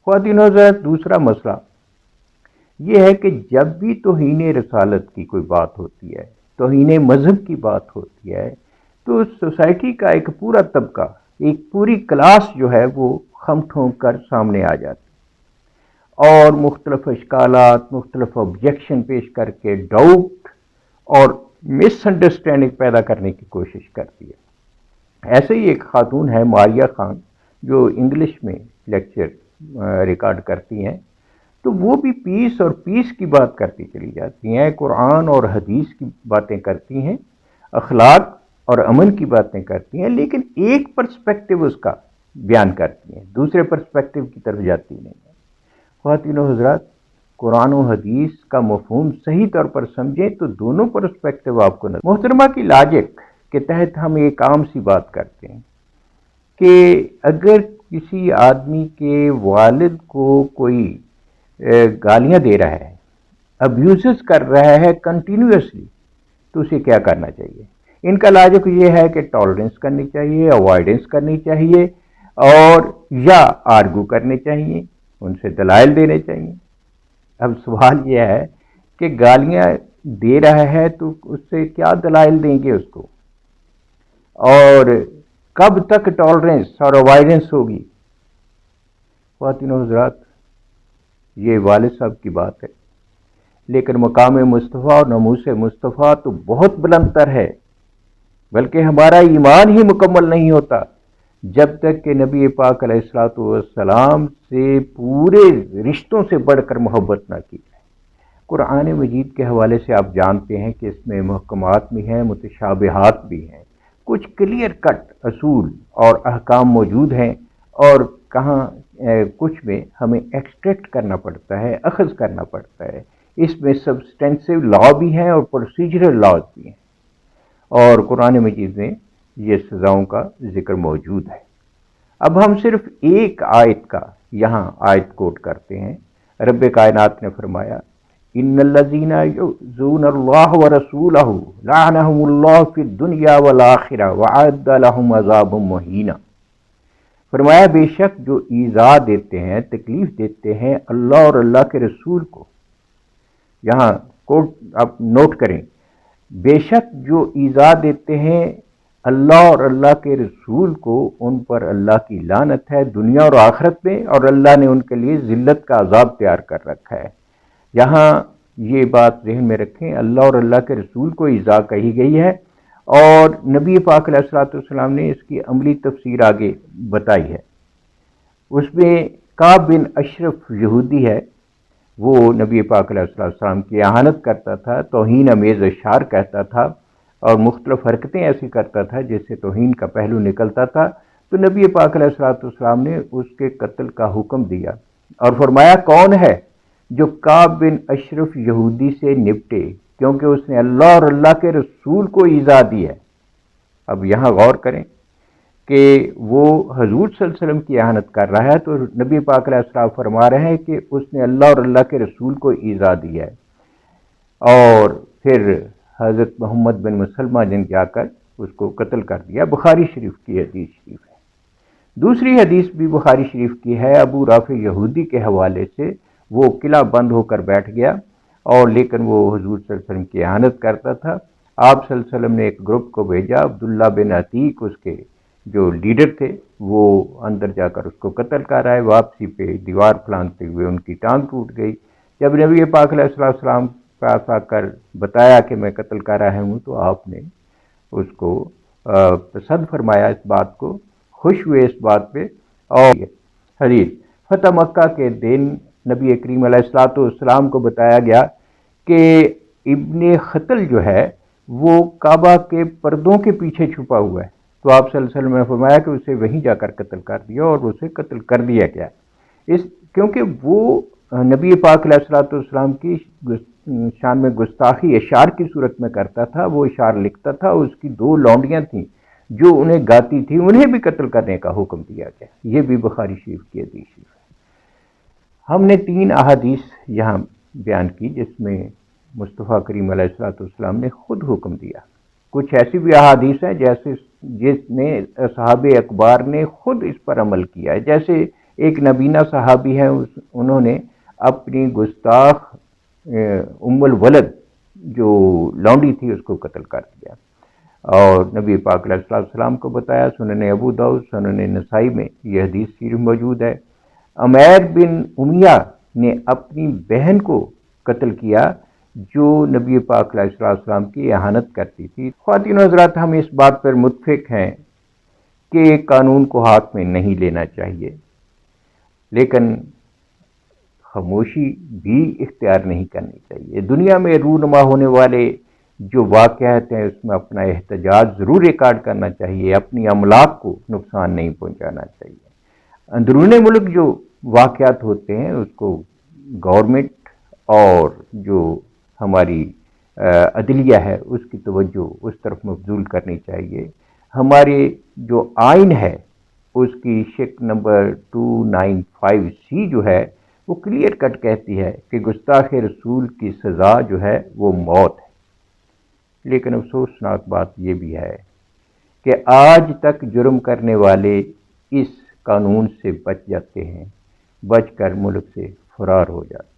خواتین و حضرات، دوسرا مسئلہ یہ ہے کہ جب بھی توہین رسالت کی کوئی بات ہوتی ہے، توہین مذہب کی بات ہوتی ہے، تو سوسائٹی کا ایک پورا طبقہ، ایک پوری کلاس جو ہے وہ خم ٹھونک کر سامنے آ جاتی اور مختلف اشکالات، مختلف آبجیکشن پیش کر کے ڈاؤٹ اور مس انڈرسٹینڈنگ پیدا کرنے کی کوشش کرتی ہے۔ ایسے ہی ایک خاتون ہے ماریہ خان، جو انگلش میں لیکچر ریکارڈ کرتی ہیں، تو وہ بھی پیس اور پیس کی بات کرتی چلی جاتی ہیں، قرآن اور حدیث کی باتیں کرتی ہیں، اخلاق اور امن کی باتیں کرتی ہیں، لیکن ایک پرسپیکٹو اس کا بیان کرتی ہیں، دوسرے پرسپیکٹو کی طرف جاتی نہیں ہے۔ خواتین و حضرات، قرآن و حدیث کا مفہوم صحیح طور پر سمجھیں تو دونوں پرسپیکٹو آپ کو نظر۔ محترمہ کی لاجک کے تحت ہم ایک عام سی بات کرتے ہیں کہ اگر کسی آدمی کے والد کو کوئی گالیاں دے رہا ہے، ابیوزز کر رہا ہے کنٹینیوسلی، تو اسے کیا کرنا چاہیے؟ ان کا لاجک یہ ہے کہ ٹالرنس کرنی چاہیے، اوائڈنس کرنی چاہیے، اور یا آرگو کرنے چاہیے، ان سے دلائل دینے چاہیے۔ اب سوال یہ ہے کہ گالیاں دے رہا ہے تو اس سے کیا دلائل دیں گے اس کو، اور کب تک ٹالرنس اور اوائڈنس ہوگی؟ خواتین و حضرات، یہ والد صاحب کی بات ہے، لیکن مقام مصطفیٰ اور ناموس مصطفیٰ تو بہت بلند تر ہے، بلکہ ہمارا ایمان ہی مکمل نہیں ہوتا جب تک کہ نبی پاک علیہ الصلوۃ والسلام سے پورے رشتوں سے بڑھ کر محبت نہ کی جائے۔ قرآن مجید کے حوالے سے آپ جانتے ہیں کہ اس میں محکمات بھی ہیں، متشابہات بھی ہیں، کچھ کلیئر کٹ اصول اور احکام موجود ہیں، اور کہاں کچھ میں ہمیں ایکسٹریکٹ کرنا پڑتا ہے، اخذ کرنا پڑتا ہے۔ اس میں سبسٹینسو لا بھی ہیں اور پروسیجرل لاز بھی ہیں، اور قرآن مجید میں یہ سزاؤں کا ذکر موجود ہے۔ اب ہم صرف ایک آیت کا یہاں آیت کوٹ کرتے ہیں۔ رب کائنات نے فرمایا، ان الذین یؤذون اللہ ورسولہ لعنہم اللہ فی الدنیا والآخرہ وأعد لہم عذابا مہینا۔ فرمایا بے شک جو ایذا دیتے ہیں، تکلیف دیتے ہیں اللہ اور اللہ کے رسول کو، یہاں کوٹ آپ نوٹ کریں، بے شک جو ایذا دیتے ہیں اللہ اور اللہ کے رسول کو، ان پر اللہ کی لعنت ہے دنیا اور آخرت میں، اور اللہ نے ان کے لیے ذلت کا عذاب تیار کر رکھا ہے۔ یہاں یہ بات ذہن میں رکھیں، اللہ اور اللہ کے رسول کو ایذا کہی گئی ہے، اور نبی پاک علیہ الصلوۃ والسلام نے اس کی عملی تفسیر آگے بتائی ہے۔ اس میں کعب بن اشرف یہودی ہے، وہ نبی پاک علیہ السلام کی اہانت کرتا تھا، توہین امیز اشعار کہتا تھا، اور مختلف حرکتیں ایسی کرتا تھا جس سے توہین کا پہلو نکلتا تھا، تو نبی پاک علیہ السلام نے اس کے قتل کا حکم دیا اور فرمایا کون ہے جو کعب بن اشرف یہودی سے نپٹے، کیونکہ اس نے اللہ اور اللہ کے رسول کو ایذا دی ہے۔ اب یہاں غور کریں کہ وہ حضور صلی اللہ علیہ وسلم کی اہانت کر رہا ہے، تو نبی پاک علیہ السلام فرما رہے ہیں کہ اس نے اللہ اور اللہ کے رسول کو ایذا دی ہے، اور پھر حضرت محمد بن مسلمہ نے جا کر اس کو قتل کر دیا۔ بخاری شریف کی حدیث شریف ہے۔ دوسری حدیث بھی بخاری شریف کی ہے، ابو رافع یہودی کے حوالے سے، وہ قلعہ بند ہو کر بیٹھ گیا، اور لیکن وہ حضور صلی اللہ علیہ وسلم کی اہانت کرتا تھا۔ آپ صلی اللہ علیہ وسلم نے ایک گروپ کو بھیجا، عبداللہ بن عتیق اس کے جو لیڈر تھے، وہ اندر جا کر اس کو قتل کر آئے، واپسی پہ دیوار پھلانگتے ہوئے ان کی ٹانگ ٹوٹ گئی۔ جب نبی پاک علیہ السلام پاس آ کر بتایا کہ میں قتل کر رہا ہوں، تو آپ نے اس کو پسند فرمایا، اس بات کو خوش ہوئے اس بات پہ۔ اور حدیث فتح مکہ کے دن نبی کریم علیہ الصلوۃ والسلام کو بتایا گیا کہ ابن خطل جو ہے وہ کعبہ کے پردوں کے پیچھے چھپا ہوا ہے، تو آپ صلی اللہ علیہ وسلم نے فرمایا کہ اسے وہیں جا کر قتل کر دیا، اور اسے قتل کر دیا گیا، کیونکہ وہ نبی پاک علیہ الصلوۃ والسلام کی شان میں گستاخی اشعار کی صورت میں کرتا تھا۔ وہ اشعار لکھتا تھا، اس کی دو لونڈیاں تھیں جو انہیں گاتی تھی، انہیں بھی قتل کرنے کا حکم دیا گیا۔ یہ بھی بخاری شریف کی حدیث ہے۔ ہم نے 3 احادیث یہاں بیان کی جس میں مصطفیٰ کریم علیہ الصلوۃ والسلام نے خود حکم دیا۔ کچھ ایسی بھی احادیث ہیں جس میں اصحاب اکبار نے خود اس پر عمل کیا ہے، جیسے ایک نبینا صحابی ہے، انہوں نے اپنی گستاخ ام الولد جو لونڈی تھی اس کو قتل کر دیا، اور نبی پاک علیہ الصلوۃ والسلام کو بتایا۔ سنن ابو داؤد، سنن نسائی میں یہ حدیث شریف موجود ہے۔ عمیر بن امیہ نے اپنی بہن کو قتل کیا جو نبی پاک علیہ الصلوۃ والسلام کی اہانت کرتی تھی۔ خواتین و حضرات، ہم اس بات پر متفق ہیں کہ قانون کو ہاتھ میں نہیں لینا چاہیے، لیکن خاموشی بھی اختیار نہیں کرنی چاہیے۔ دنیا میں رونما ہونے والے جو واقعات ہیں اس میں اپنا احتجاج ضرور ریکارڈ کرنا چاہیے، اپنی املاک کو نقصان نہیں پہنچانا چاہیے۔ اندرون ملک جو واقعات ہوتے ہیں اس کو گورنمنٹ اور جو ہماری عدلیہ ہے اس کی توجہ اس طرف مبذول کرنی چاہیے۔ ہمارے جو آئین ہے اس کی شق نمبر 295C جو ہے وہ کلیئر کٹ کہتی ہے کہ گستاخ رسول کی سزا جو ہے وہ موت ہے۔ لیکن افسوسناک بات یہ بھی ہے کہ آج تک جرم کرنے والے اس قانون سے بچ جاتے ہیں، بچ کر ملک سے فرار ہو جاتے ہیں۔